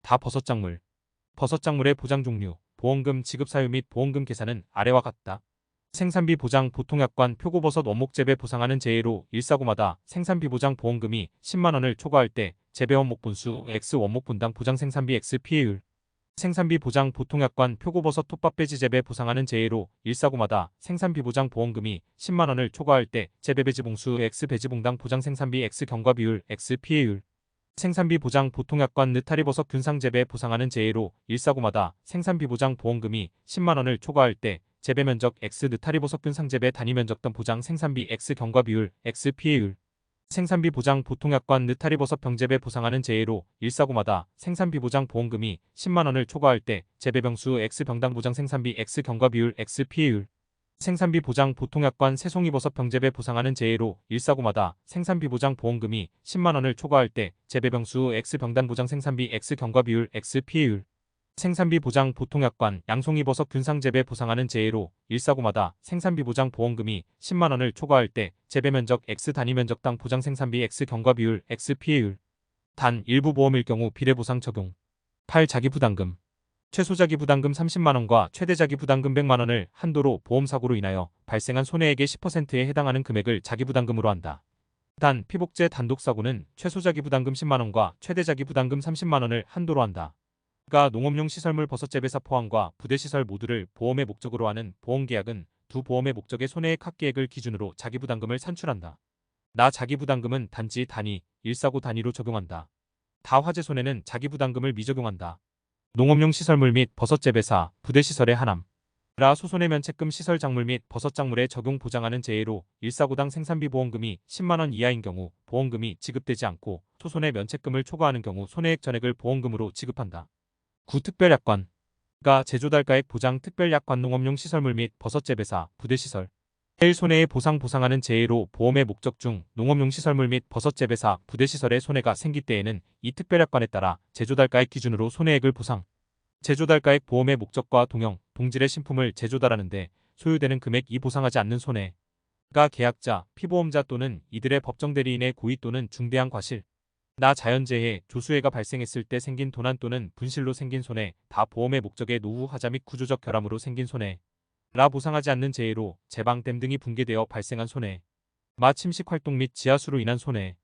다 버섯작물. 버섯작물의 보장 종류, 보험금 지급 사유 및 보험금 계산은 아래와 같다. 생산비 보장 보통약관 표고버섯 원목재배 보상하는 재해로 1사고마다 생산비 보장 보험금이 10만원을 초과할 때 재배 원목 분수 X 원목 분당 보장 생산비 X 피해율. 생산비 보장 보통약관 표고버섯 톱밥 배지 재배 보상하는 재해로 1사고마다 생산비 보장 보험금이 10만원을 초과할 때 재배 배지 봉수 X 배지 봉당 보장 생산비 X 경과 비율 X 피해율. 생산비 보장 보통약관 느타리버섯 균상 재배 보상하는 재해로 1사고마다 생산비 보장 보험금이 10만원을 초과할 때 재배 면적 X 느타리버섯 균상 재배 단위 면적 등 보장 생산비 X 경과 비율 X 피해율. 생산비 보장 보통약관 느타리버섯 병재배 보상하는 재해로 1사고마다 생산비 보장 보험금이 10만원을 초과할 때 재배 병수 X 병당 보장 생산비 X 경과 비율 X 피해율. 생산비 보장 보통약관 새송이버섯 병재배 보상하는 재해로 1사고마다 생산비 보장 보험금이 10만원을 초과할 때 재배 병수 X 병단 보장 생산비 X 경과 비율 X 피해율. 생산비 보장 보통약관 양송이버섯 균상 재배 보상하는 재해로 1사고마다 생산비 보장 보험금이 10만원을 초과할 때 재배 면적 X 단위 면적당 보장 생산비 X 경과 비율 X 피해율. 단 일부 보험일 경우 비례 보상 적용. 8. 자기부담금. 최소 자기부담금 30만원과 최대 자기부담금 100만원을 한도로 보험사고로 인하여 발생한 손해액의 10%에 해당하는 금액을 자기부담금으로 한다. 단 피복제 단독사고는 최소 자기부담금 10만원과 최대 자기부담금 30만원을 한도로 한다. 가 농업용 시설물 버섯재배사 포함과 부대시설 모두를 보험의 목적으로 하는 보험계약은 두 보험의 목적의 손해액 합계액을 기준으로 자기부담금을 산출한다. 나 자기부담금은 단지 단위, 1사고 단위로 적용한다. 다 화재 손해는 자기부담금을 미적용한다. 농업용 시설물 및 버섯재배사, 부대시설의 하남. 라 소손해 면책금 시설작물 및 버섯작물에 적용 보장하는 재해로 1사고당 생산비 보험금이 10만원 이하인 경우 보험금이 지급되지 않고 소손해 면책금을 초과하는 경우 손해액 전액을 보험금으로 지급한다. 9. 특별약관. 가 제조달가액 보장 특별약관 농업용 시설물 및 버섯재배사, 부대시설. 1. 손해의 보상하는 재해로 보험의 목적 중 농업용 시설물 및 버섯재배사, 부대시설의 손해가 생길 때에는 이 특별약관에 따라 제조달가액 기준으로 손해액을 보상. 제조달가액 보험의 목적과 동형, 동질의 신품을 제조달하는데 소요되는 금액 이 보상하지 않는 손해. 가 계약자, 피보험자 또는 이들의 법정대리인의 고의 또는 중대한 과실. 나 자연재해, 조수해가 발생했을 때 생긴 도난 또는 분실로 생긴 손해, 다 보험의 목적의 노후 하자 및 구조적 결함으로 생긴 손해. 라 보상하지 않는 재해로 제방, 댐 등이 붕괴되어 발생한 손해. 마 침식 활동 및 지하수로 인한 손해.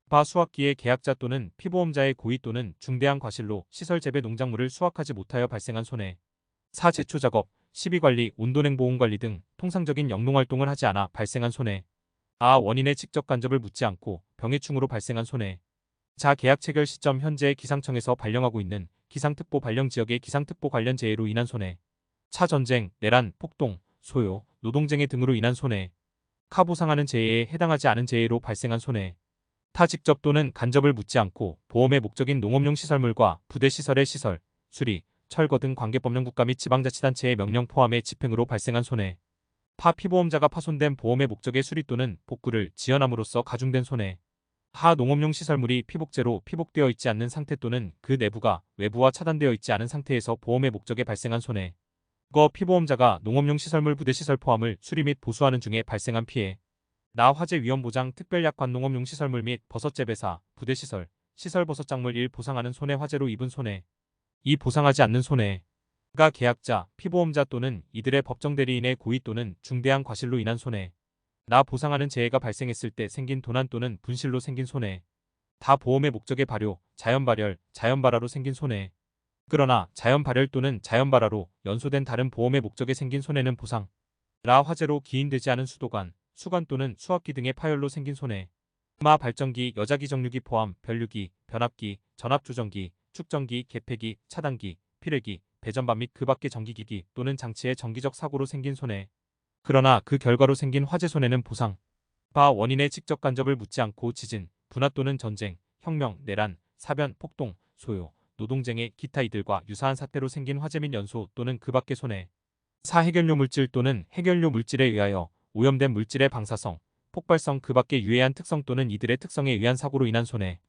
바 수확기에 계약자 또는 피보험자의 고의 또는 중대한 과실로 시설 재배 농작물을 수확하지 못하여 발생한 손해. 4. 제초작업, 시비관리, 온도냉 보온관리 등 통상적인 영농활동을 하지 않아 발생한 손해. 아 원인의 직접 간접을 묻지 않고 병해충으로 발생한 손해. 자 계약 체결 시점 현재 기상청에서 발령하고 있는 기상특보 발령 지역의 기상특보 관련 재해로 인한 손해. 차 전쟁, 내란, 폭동, 소요, 노동쟁해 등으로 인한 손해. 카 보상하는 재해에 해당하지 않은 재해로 발생한 손해. 타 직접 또는 간접을 묻지 않고 보험의 목적인 농업용 시설물과 부대시설의 시설, 수리, 철거 등 관계법령 국가 및 지방자치단체의 명령 포함의 집행으로 발생한 손해. 파 피보험자가 파손된 보험의 목적의 수리 또는 복구를 지연함으로써 가중된 손해. 하 농업용 시설물이 피복제로 피복되어 있지 않는 상태 또는 그 내부가 외부와 차단되어 있지 않은 상태에서 보험의 목적에 발생한 손해. 거 피보험자가 농업용 시설물 부대시설 포함을 수리 및 보수하는 중에 발생한 피해. 나 화재 위험 보장 특별약관 농업용 시설물 및 버섯재배사, 부대시설, 시설버섯작물 1 보상하는 손해 화재로 입은 손해. 2 보상하지 않는 손해. 가 계약자, 피보험자 또는 이들의 법정대리인의 고의 또는 중대한 과실로 인한 손해. 나 보상하는 재해가 발생했을 때 생긴 도난 또는 분실로 생긴 손해. 다 보험의 목적의 발효, 자연발열, 자연발화로 생긴 손해. 그러나 자연발열 또는 자연발화로 연소된 다른 보험의 목적에 생긴 손해는 보상. 라 화재로 기인되지 않은 수도관, 수관 또는 수압기 등의 파열로 생긴 손해. 마 발전기, 여자기 정류기 포함 변류기, 변압기, 전압조정기, 축전기, 개폐기, 차단기, 필회기, 배전반 및 그 밖의 전기기기 또는 장치의 정기적 사고로 생긴 손해. 그러나 그 결과로 생긴 화재 손해는 보상. 바 원인의 직접 간접을 묻지 않고 지진, 분화 또는 전쟁, 혁명, 내란, 사변, 폭동, 소요, 노동쟁해, 기타 이들과 유사한 사태로 생긴 화재 및 연소 또는 그 밖의 손해. 4. 해결료 물질 또는 해결료 물질에 의하여 오염된 물질의 방사성, 폭발성 그 밖의 유해한 특성 또는 이들의 특성에 의한 사고로 인한 손해.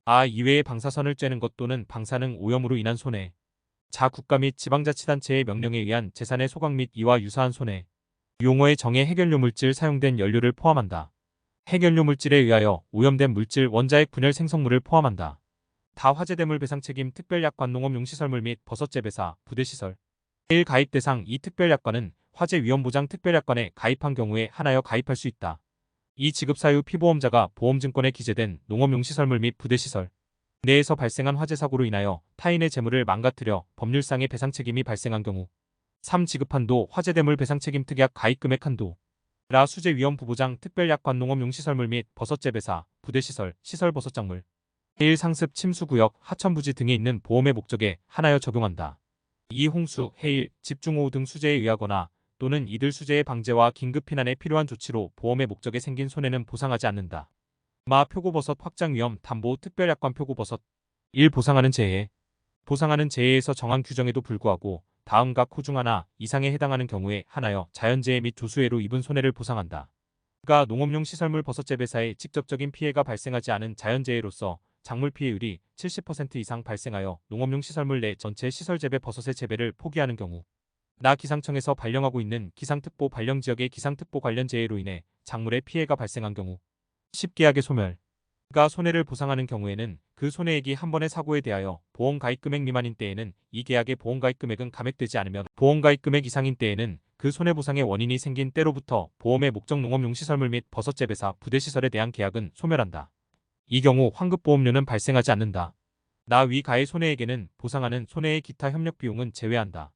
아 이외의 방사선을 쬐는 것 또는 방사능 오염으로 인한 손해. 자 국가 및 지방자치단체의 명령에 의한 재산의 소각 및 이와 유사한 손해. 용어의 정의 해결료 물질 사용된 연료를 포함한다. 해결료 물질에 의하여 오염된 물질 원자핵 분열 생성물을 포함한다. 다 화재대물 배상 책임 특별약관 농업 용시설물 및 버섯 재배사, 부대시설. 1. 가입 대상. 이 특별약관은 화재 위험 보장 특별약관에 가입한 경우에 하나여 가입할 수 있다. 이 지급 사유 피보험자가 보험증권에 기재된 농업 용시설물 및 부대시설 내에서 발생한 화재 사고로 인하여 타인의 재물을 망가뜨려 법률상의 배상 책임이 발생한 경우. 3. 지급 한도. 화재대물 배상 책임 특약 가입 금액 한도. 라 수재 위험 부보장 특별약관 농업 용시설물 및 버섯 재배사, 부대시설, 시설 버섯작물. 1. 상습, 침수 구역, 하천 부지 등에 있는 보험의 목적에 하나여 적용한다. 2. 홍수, 해일, 집중호우 등 수재에 의하거나 또는 이들 수재의 방제와 긴급 피난에 필요한 조치로 보험의 목적에 생긴 손해는 보상하지 않는다. 마 표고버섯 확장 위험 담보 특별약관 표고버섯. 1. 보상하는 재해. 보상하는 재해에서 정한 규정에도 불구하고 다음 각 호 중 하나 이상에 해당하는 경우에 하나여 자연재해 및 조수해로 입은 손해를 보상한다. 가 농업용 시설물 버섯 재배사에 직접적인 피해가 발생하지 않은 자연재해로서 작물 피해율이 70% 이상 발생하여 농업용 시설물 내 전체 시설 재배 버섯의 재배를 포기하는 경우. 나 기상청에서 발령하고 있는 기상특보 발령지역의 기상특보 관련 재해로 인해 작물에 피해가 발생한 경우. 10. 계약의 소멸. 가 손해를 보상하는 경우에는 그 손해액이 한 번의 사고에 대하여 보험가입금액 미만인 때에는 이 계약의 보험가입금액은 감액되지 않으며 보험가입금액 이상인 때에는 그 손해보상의 원인이 생긴 때로부터 보험의 목적 농업용 시설물 및 버섯 재배사, 부대시설에 대한 계약은 소멸한다. 이 경우 환급보험료는 발생하지 않는다. 나 위 가의 손해액에는 보상하는 손해의 기타 협력 비용은 제외한다.